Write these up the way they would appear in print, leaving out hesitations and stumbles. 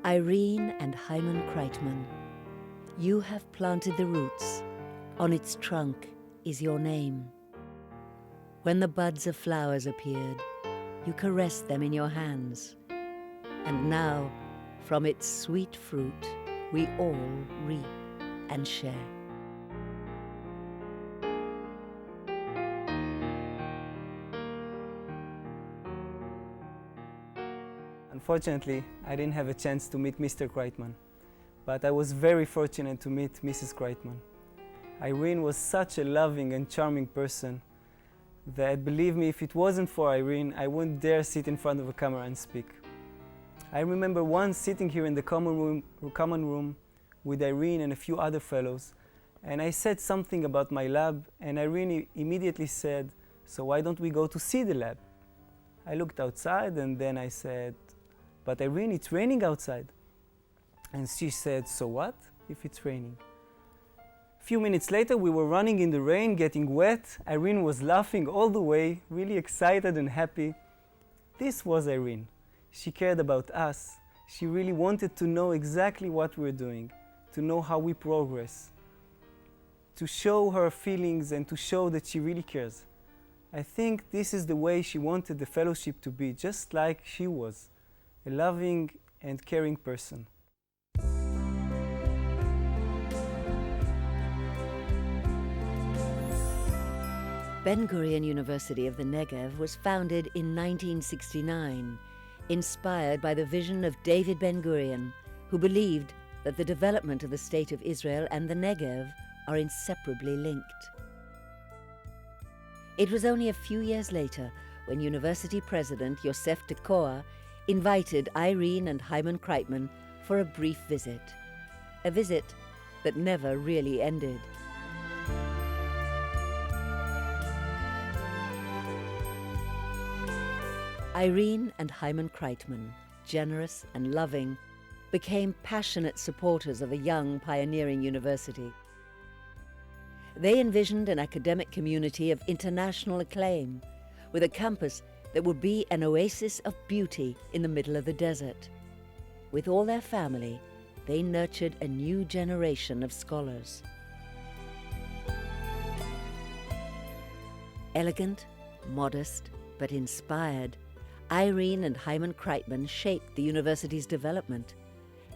Irene and Hyman Kreitman, you have planted the roots. On its trunk is your name. When the buds of flowers appeared, you caressed them in your hands. And now, from its sweet fruit, we all reap and share. Unfortunately, I didn't have a chance to meet Mr. Kreitman, but I was very fortunate to meet Mrs. Kreitman. Irene was such a loving and charming person that, believe me, if it wasn't for Irene, I wouldn't dare sit in front of a camera and speak. I remember once sitting here in the common room with Irene and a few other fellows, and I said something about my lab, and Irene immediately said, "So why don't we go to see the lab?" I looked outside and then I said, "But Irene, it's raining outside." And she said, "So what if it's raining?" A few minutes later, we were running in the rain, getting wet. Irene was laughing all the way, really excited and happy. This was Irene. She cared about us. She really wanted to know exactly what we're doing, to know how we progress, to show her feelings and to show that she really cares. I think this is the way she wanted the fellowship to be, just like she was, a loving and caring person. Ben-Gurion University of the Negev was founded in 1969, inspired by the vision of David Ben-Gurion, who believed that the development of the State of Israel and the Negev are inseparably linked. It was only a few years later when University President Yosef Tekoa invited Irene and Hyman Kreitman for a brief visit, a visit that never really ended. Irene and Hyman Kreitman, generous and loving, became passionate supporters of a young, pioneering university. They envisioned an academic community of international acclaim, with a campus that would be an oasis of beauty in the middle of the desert. With all their family, they nurtured a new generation of scholars. Elegant, modest, but inspired, Irene and Hyman Kreitman shaped the university's development,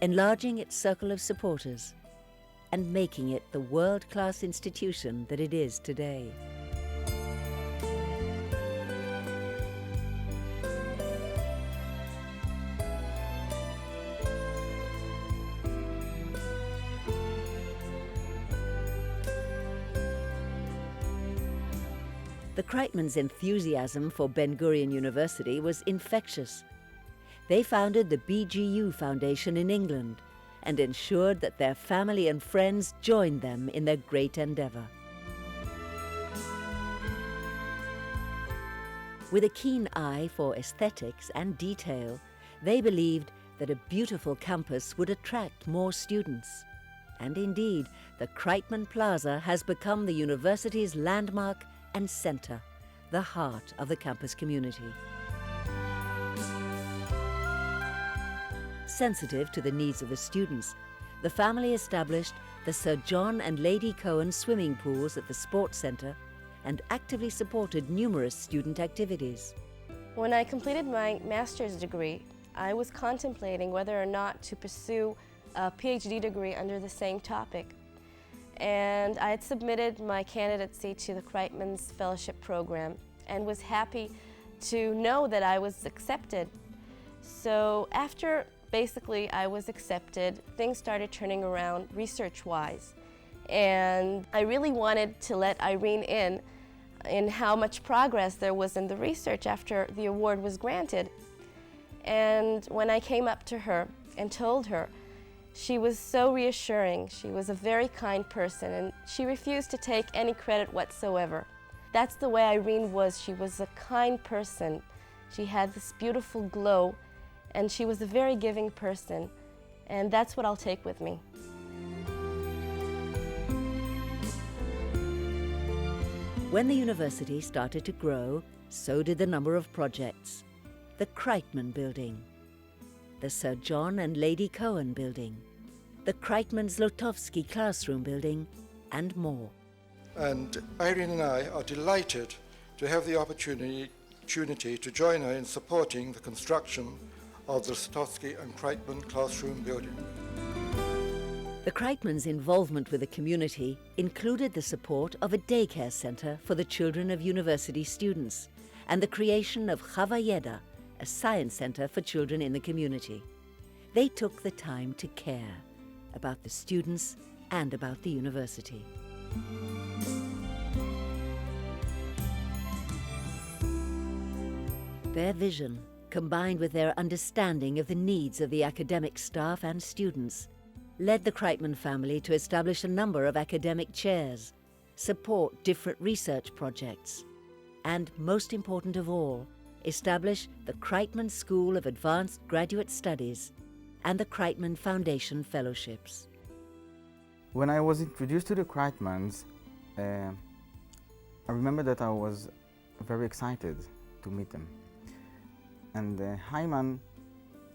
enlarging its circle of supporters and making it the world-class institution that it is today. The Kreitmans' enthusiasm for Ben-Gurion University was infectious. They founded the BGU Foundation in England and ensured that their family and friends joined them in their great endeavor. With a keen eye for aesthetics and detail, they believed that a beautiful campus would attract more students. And indeed, the Kreitman Plaza has become the university's landmark and center, the heart of the campus community. Sensitive to the needs of the students, the family established the Sir John and Lady Cohen swimming pools at the Sports Center and actively supported numerous student activities. When I completed my master's degree, I was contemplating whether or not to pursue a PhD degree under the same topic. And I had submitted my candidacy to the Kreitman's fellowship program and was happy to know that I was accepted. So after basically I was accepted, things started turning around research-wise. And I really wanted to let Irene in how much progress there was in the research after the award was granted. And when I came up to her and told her, she was so reassuring. She was a very kind person, and she refused to take any credit whatsoever. That's the way Irene was. She was a kind person. She had this beautiful glow, and she was a very giving person. And that's what I'll take with me. When the university started to grow, so did the number of projects. The Kreitman Building. the Sir John and Lady Cohen building, the Kreitman-Zlotowski classroom building, and more. And Irene and I are delighted to have the opportunity to join her in supporting the construction of the Zlotowski and Kreitman classroom building. The Kreitmans' involvement with the community included the support of a daycare center for the children of university students and the creation of Chava Yeda, a science center for children in the community. They took the time to care about the students and about the university. Their vision, combined with their understanding of the needs of the academic staff and students, led the Kreitman family to establish a number of academic chairs, support different research projects, and, most important of all, establish the Kreitman School of Advanced Graduate Studies and the Kreitman Foundation Fellowships. When I was introduced to the Kreitmans, I remember that I was very excited to meet them. And Hyman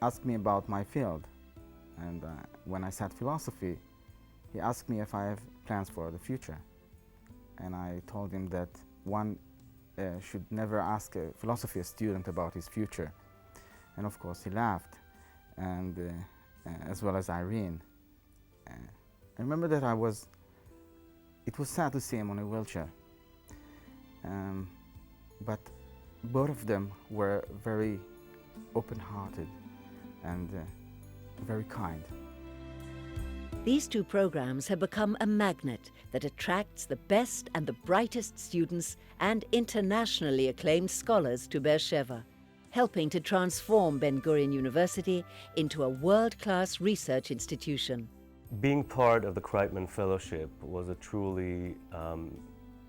asked me about my field. And when I said philosophy, he asked me if I have plans for the future. And I told him that one should never ask a philosophy student about his future. And of course he laughed, and as well as Irene. I remember that it was sad to see him on a wheelchair. But both of them were very open-hearted and very kind. These two programs have become a magnet that attracts the best and the brightest students and internationally acclaimed scholars to Beersheva, helping to transform Ben-Gurion University into a world-class research institution. Being part of the Kreitman Fellowship was a truly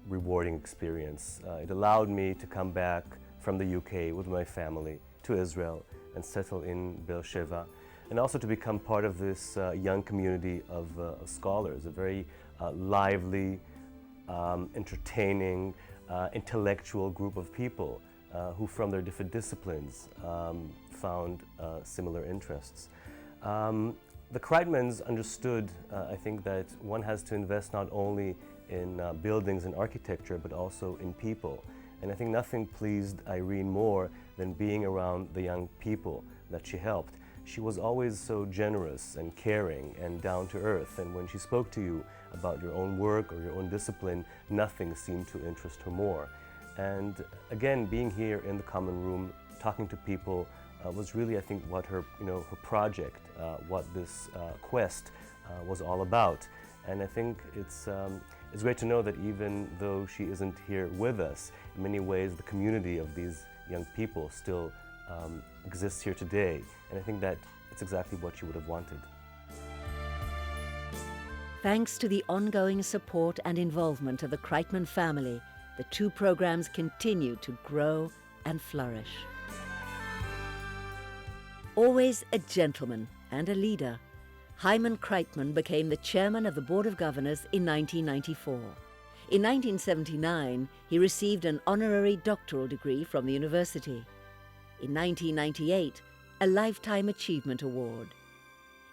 rewarding experience. It allowed me to come back from the UK with my family to Israel and settle in Beersheva, and also to become part of this young community of scholars, a very lively, entertaining, intellectual group of people who from their different disciplines found similar interests. The Kreitmans understood, I think, that one has to invest not only in buildings and architecture, but also in people. And I think nothing pleased Irene more than being around the young people that she helped. She was always so generous and caring and down to earth, and when she spoke to you about your own work or your own discipline, nothing seemed to interest her more. And again, being here in the common room, talking to people, was really, I think, what her project, what this quest was all about. And I think it's great to know that even though she isn't here with us, in many ways the community of these young people still exists here today. And I think that it's exactly what she would have wanted. Thanks to the ongoing support and involvement of the Kreitman family, the two programs continue to grow and flourish. Always a gentleman and a leader, Hyman Kreitman became the chairman of the Board of Governors in 1994. In 1979, he received an honorary doctoral degree from the university. In 1998, a Lifetime Achievement Award.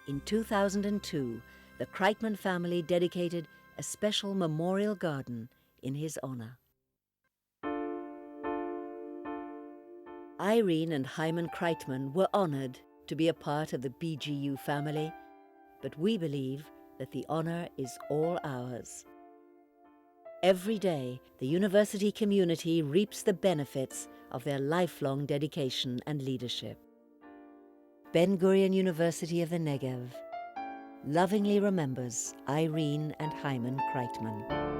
In 2002, the Kreitman family dedicated a special memorial garden in his honor. Irene and Hyman Kreitman were honored to be a part of the BGU family, but we believe that the honor is all ours. Every day, the university community reaps the benefits of their lifelong dedication and leadership. Ben-Gurion University of the Negev lovingly remembers Irene and Hyman Kreitman.